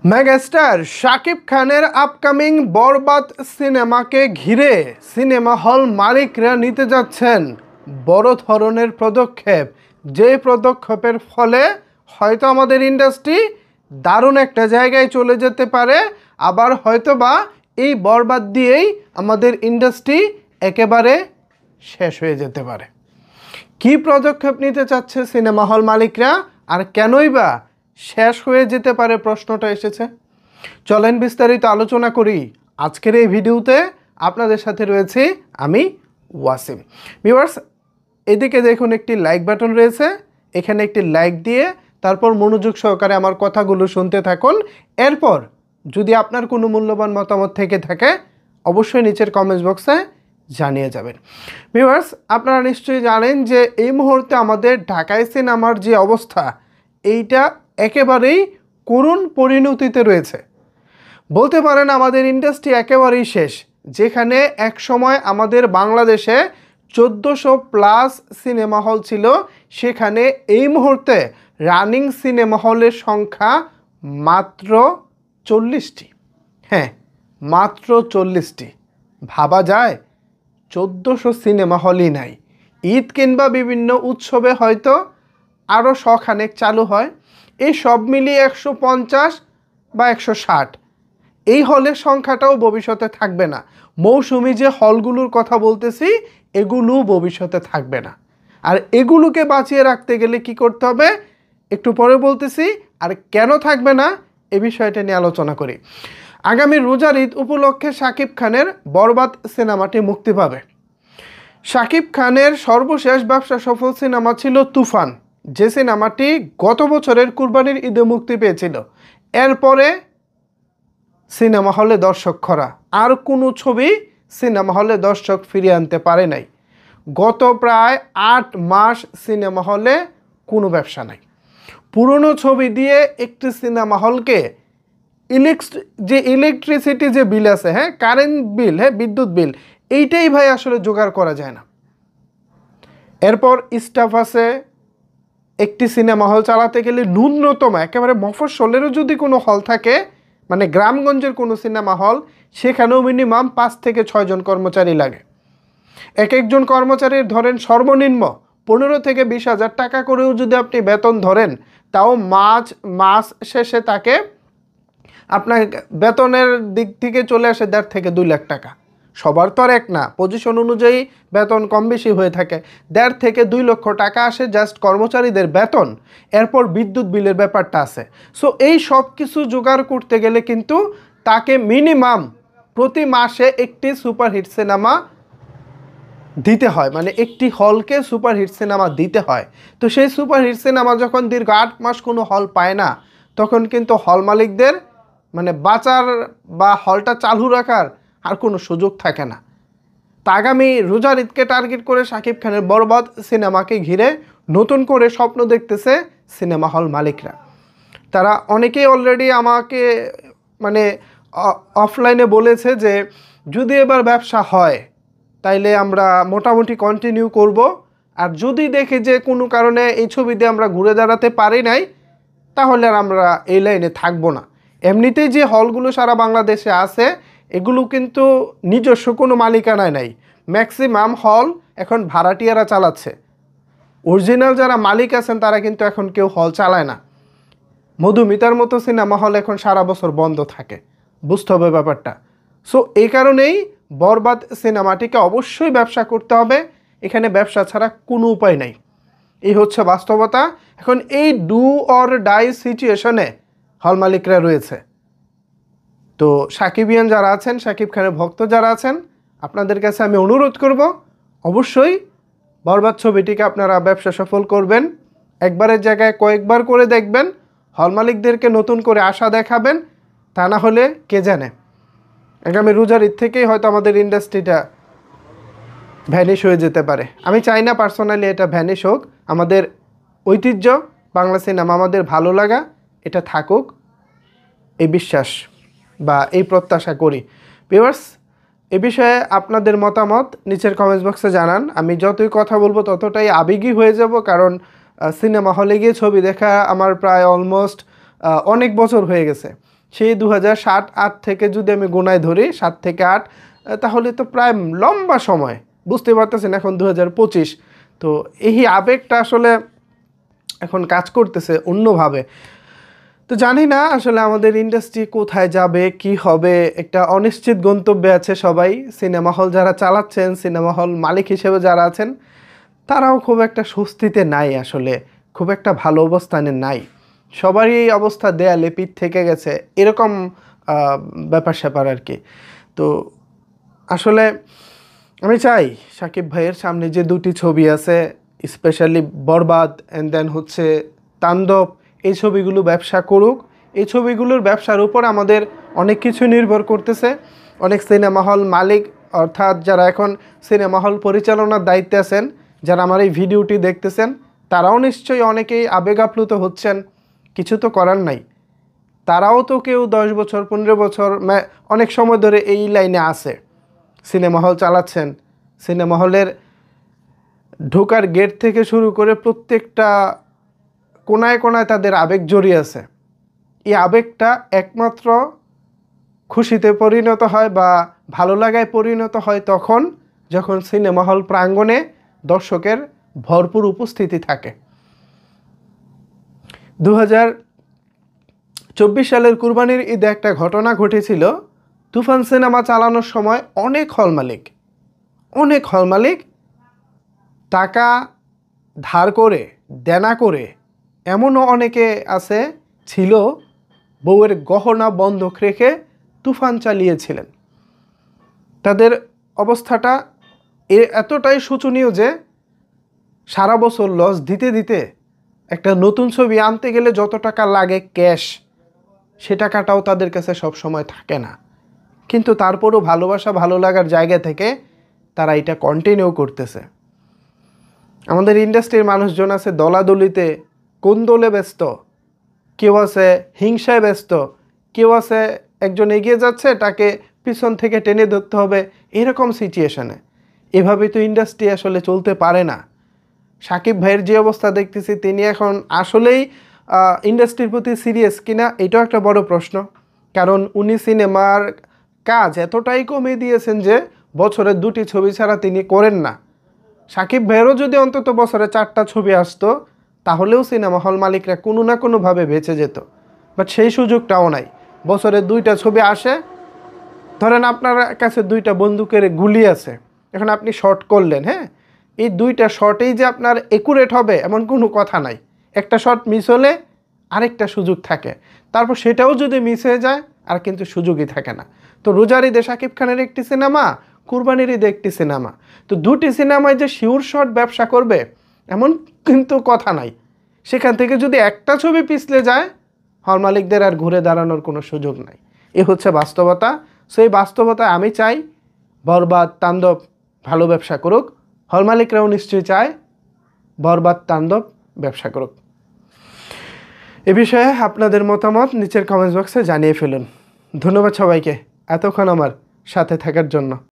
Megastar Shakib খানের upcoming বরবাদ সিনেমাকে ঘিরে cinema hall মালিকরা নিতে যাচ্ছেন বড় ধরনের পদক্ষেপ। যে পদক্ষেপের ফলে হয়তো আমাদের ইন্ডাস্ট্রি দারুণ একটা জায়গায় চলে যেতে পারে, আবার হয়তোবা এই বরবাদ দিয়েই আমাদের ইন্ডাস্ট্রি একেবারে শেষ হয়ে যেতে পারে। কি পদক্ষেপ নিতে চাচ্ছে সিনেমা হল মালিকরা, আর কেনই বা শেষ হয়ে যেতে পারে প্রশ্নটা এসেছে। চলেন বিস্তারিত আলোচনা করি আজকের এই ভিডিওতে। আপনাদের সাথে রয়েছে আমি ওয়াসিম। ভিউয়ার্স, এদিকে দেখুন একটি লাইক বাটন রয়েছে, এখানে একটি লাইক দিয়ে তারপর মনোযোগ সহকারে আমার কথাগুলো শুনতে থাকুন। এরপর যদি আপনার কোনো মূল্যবান মতামত থেকে থাকে অবশ্যই নিচের কমেন্টস বক্সে জানিয়ে যাবেন। ভিউয়ার্স, আপনারা নিশ্চয়ই জানেন যে এই মুহূর্তে আমাদের ঢাকায় সিনেমার যে অবস্থা, এইটা একেবারেই করুণ পরিণতিতে রয়েছে। বলতে পারেন আমাদের ইন্ডাস্ট্রি একেবারেই শেষ। যেখানে এক সময় আমাদের বাংলাদেশে 1400+ সিনেমা হল ছিল, সেখানে এই মুহূর্তে রানিং সিনেমা হলের সংখ্যা মাত্র 40টি। হ্যাঁ, মাত্র 40টি। ভাবা যায় 1400 সিনেমা হলই নাই। ঈদ কিংবা বিভিন্ন উৎসবে হয়তো আরও শখানেক চালু হয়। এই সব মিলিয়ে 150 বা 160 এই হলের সংখ্যাটাও ভবিষ্যতে থাকবে না। মৌসুমি যে হলগুলোর কথা বলতেছি, এগুলোও ভবিষ্যতে থাকবে না। আর এগুলোকে বাঁচিয়ে রাখতে গেলে কি করতে হবে একটু পরে বলতেছি। আর কেন থাকবে না এ বিষয়টা নিয়ে আলোচনা করি। আগামী রোজার ঈদ উপলক্ষে শাকিব খানের বরবাদ সিনেমাটি মুক্তি পাবে। শাকিব খানের সর্বশেষ ব্যবসা সফল সিনেমা ছিল তুফান, যে সিনেমাটি গত বছরের কুরবানির ঈদে মুক্তি পেয়েছিল। এরপরে সিনেমা হলে দর্শক খরা, আর কোনো ছবি সিনেমা হলে দর্শক ফিরিয়ে আনতে পারে নাই। গত প্রায় 8 মাস সিনেমা হলে কোনো ব্যবসা নাই। পুরনো ছবি দিয়ে একটি সিনেমা হলকে ইলেকট্রিসিটি যে বিল আছে, হ্যাঁ কারেন্ট বিল, হ্যাঁ বিদ্যুৎ বিল, এইটাই ভাই আসলে জোগাড় করা যায় না। এরপর স্টাফ আছে। একটি সিনেমা হল চালাতে গেলে ন্যূনতম একেবারে মফস্বলেরও যদি কোনো হল থাকে, মানে গ্রামগঞ্জের কোনো সিনেমা হল, সেখানেও মিনিমাম 5 থেকে 6 জন কর্মচারী লাগে। এক একজন কর্মচারীর ধরেন সর্বনিম্ন 15 থেকে 20 হাজার টাকা করেও যদি আপনি বেতন ধরেন, তাও মাস শেষে তাকে আপনার বেতনের দিক থেকে চলে আসে 1.5 থেকে 2 লাখ টাকা। সবার তো আর এক না, পজিশন অনুযায়ী বেতন কম বেশি হয়ে থাকে। 1.5 থেকে 2 লক্ষ টাকা আসে জাস্ট কর্মচারীদের বেতন। এরপর বিদ্যুৎ বিলের ব্যাপারটা আছে। সো এই সব কিছু জোগাড় করতে গেলে কিন্তু তাকে মিনিমাম প্রতি মাসে একটি সুপারহিট সিনেমা দিতে হয়, মানে একটি হলকে সুপারহিট সিনেমা দিতে হয়। তো সেই সুপারহিট সিনেমা যখন দীর্ঘ 8 মাস কোনো হল পায় না, তখন কিন্তু হল মালিকদের মানে বাঁচার বা হলটা চালু রাখার আর কোনো সুযোগ থাকে না। তা আগামী রোজার ঈদকে টার্গেট করে শাকিব খানের বরবাদ সিনেমাকে ঘিরে নতুন করে স্বপ্ন দেখতেছে সিনেমা হল মালিকরা। তারা অনেকেই অলরেডি আমাকে মানে অফলাইনে বলেছে যে যদি এবার ব্যবসা হয় তাইলে আমরা মোটামুটি কন্টিনিউ করব, আর যদি দেখে যে কোনো কারণে এই ছবি দিয়ে আমরা ঘুরে দাঁড়াতে পারি নাই, তাহলে আর আমরা এই লাইনে থাকবো না। এমনিতেই যে হলগুলো সারা বাংলাদেশে আছে, এগুলো কিন্তু নিজস্ব কোনো মালিকানায় নাই। ম্যাক্সিমাম হল এখন ভাড়াটিয়ারা চালাচ্ছে। অরিজিনাল যারা মালিক আছেন তারা কিন্তু এখন কেউ হল চালায় না। মধুমিতার মতো সিনেমা হল এখন সারা বছর বন্ধ থাকে, বুঝতে হবে ব্যাপারটা। সো এই কারণেই বরবাদ সিনেমাটিকে অবশ্যই ব্যবসা করতে হবে। এখানে ব্যবসা ছাড়া কোনো উপায় নাই, এই হচ্ছে বাস্তবতা। এখন এই ডু অর ডাই সিচুয়েশনে হল মালিকরা রয়েছে। তো সাকিবিয়ান যারা আছেন, শাকিব খানের ভক্ত যারা আছেন, আপনাদের কাছে আমি অনুরোধ করব অবশ্যই বরবাদ ছবিটিকে আপনারা ব্যবসা সফল করবেন। একবারের জায়গায় কয়েকবার করে দেখবেন, হল মালিকদেরকে নতুন করে আশা দেখাবেন। তা না হলে কে জানে আগামী রোজার ঈদ থেকেই হয়তো আমাদের ইন্ডাস্ট্রিটা ভ্যানিশ হয়ে যেতে পারে। আমি চাই না পার্সোনালি এটা ভ্যানিশ হোক। আমাদের ঐতিহ্য বাংলা সিনেমা, আমাদের ভালো লাগা, এটা থাকুক, এই বিশ্বাস বা এই প্রত্যাশা করি। ভিউয়ার্স, এ বিষয়ে আপনাদের মতামত নিচের কমেন্টস বক্সে জানান। আমি যতই কথা বলবো ততটাই আবেগী হয়ে যাব, কারণ সিনেমা হলে গিয়ে ছবি দেখা আমার প্রায় অলমোস্ট অনেক বছর হয়ে গেছে। সেই 2007-8 থেকে যদি আমি গোনায় ধরি 7 থেকে 8, তাহলে তো প্রায় লম্বা সময়, বুঝতে পারতেছেন এখন 2025। তো এই আবেগটা আসলে এখন কাজ করতেছে অন্যভাবে। তো জানি না আসলে আমাদের ইন্ডাস্ট্রি কোথায় যাবে, কি হবে, একটা অনিশ্চিত গন্তব্যে আছে সবাই। সিনেমা হল যারা চালাচ্ছেন, সিনেমা হল মালিক হিসেবে যারা আছেন, তারাও খুব একটা স্বস্তিতে নাই, আসলে খুব একটা ভালো অবস্থানে নাই। সবারই এই অবস্থা, দেয়ালে পিঠ থেকে গেছে, এরকম ব্যাপার স্যাপার আর কি। তো আসলে আমি চাই শাকিব ভাইয়ের সামনে যে দুটি ছবি আছে, স্পেশালি বরবাদ অ্যান্ড দেন হচ্ছে তাণ্ডব, এই ছবিগুলো ব্যবসা করুক। এই ছবিগুলোর ব্যবসার উপর আমাদের অনেক কিছু নির্ভর করতেছে। অনেক সিনেমা হল মালিক, অর্থাৎ যারা এখন সিনেমা হল পরিচালনার দায়িত্বে আছেন, যারা আমার এই ভিডিওটি দেখতেছেন, তারাও নিশ্চয়ই অনেকেই আবেগ আপ্লুত হচ্ছেন। কিছু তো করার নাই, তারাও তো কেউ 10 বছর 15 বছর অনেক সময় ধরে এই লাইনে আছে, সিনেমা হল চালাচ্ছেন। সিনেমা হলের ঢোকার গেট থেকে শুরু করে প্রত্যেকটা কোনায় কোনায় তাদের আবেগ জড়িয়ে আছে। এই আবেগটা একমাত্র খুশিতে পরিণত হয় বা ভালো লাগায় পরিণত হয় তখন যখন সিনেমা হল প্রাঙ্গণে দর্শকের ভরপুর উপস্থিতি থাকে। 2024 সালের কুরবানির ঈদে একটা ঘটনা ঘটেছিল। তুফান সিনেমা চালানোর সময় অনেক হল মালিক টাকা ধার করে, দেনা করে, এমনও অনেকে আছে ছিল বউয়ের গহনা বন্ধক রেখে তুফান চালিয়েছিলেন। তাদের অবস্থাটা এতটাই শোচনীয় যে সারা বছর লস দিতে দিতে একটা নতুন ছবি আনতে গেলে যত টাকা লাগে ক্যাশ, সে টাকাটাও তাদের কাছে সব সময় থাকে না। কিন্তু তারপরও ভালোবাসা, ভালো লাগার জায়গা থেকে তারা এটা কন্টিনিউ করতেছে। আমাদের ইন্ডাস্ট্রির মানুষজন আছে দলাদলিতে, কোন দলে ব্যস্ত, কেউ আছে হিংসায় ব্যস্ত, কেউ আছে একজন এগিয়ে যাচ্ছে তাকে পিছন থেকে টেনে ধরতে হবে, এরকম সিচুয়েশনে। এভাবেই তো ইন্ডাস্ট্রি আসলে চলতে পারে না। শাকিব ভাইয়ের যে অবস্থা দেখতেছি, তিনি এখন আসলেই ইন্ডাস্ট্রির প্রতি সিরিয়াস কিনা, এটাও একটা বড় প্রশ্ন। কারণ উনি সিনেমার কাজ এতটাই কমিয়ে দিয়েছেন যে বছরে 2টি ছবি ছাড়া তিনি করেন না। শাকিব ভাইয়েরও যদি অন্তত বছরে 4টা ছবি আসতো, তাহলেও সিনেমা হল মালিকরা কোনো না কোনোভাবে বেঁচে যেত। বাট সেই সুযোগটাও নাই। বছরে 2টা ছবি আসে, ধরেন আপনার কাছে 2টা বন্দুকের গুলি আছে, এখন আপনি শট করলেন, হ্যাঁ, এই 2টা শটেই যে আপনার একুরেট হবে এমন কোনো কথা নাই। একটা শট মিস হলে আরেকটা সুযোগ থাকে, তারপর সেটাও যদি মিস হয়ে যায় আর কিন্তু সুযোগই থাকে না। তো রোজার ঈদে শাকিব খানের একটি সিনেমা, কুরবানির ঈদে একটি সিনেমা, তো 2টি সিনেমায় যে শিওর শট ব্যবসা করবে এমন কিন্তু কথা নাই। সেখান থেকে যদি একটা ছবি পিছলে যায়, হল মালিকদের আর ঘুরে দাঁড়ানোর কোনো সুযোগ নাই। এ হচ্ছে বাস্তবতা। সেই বাস্তবতায় আমি চাই বরবাদ, তাণ্ডব ভালো ব্যবসা করুক। হল মালিকরাও নিশ্চয়ই চায় বরবাদ, তাণ্ডব ব্যবসা করুক। এ বিষয়ে আপনাদের মতামত নিচের কমেন্টস বক্সে জানিয়ে ফেলুন। ধন্যবাদ সবাইকে এতক্ষণ আমার সাথে থাকার জন্য।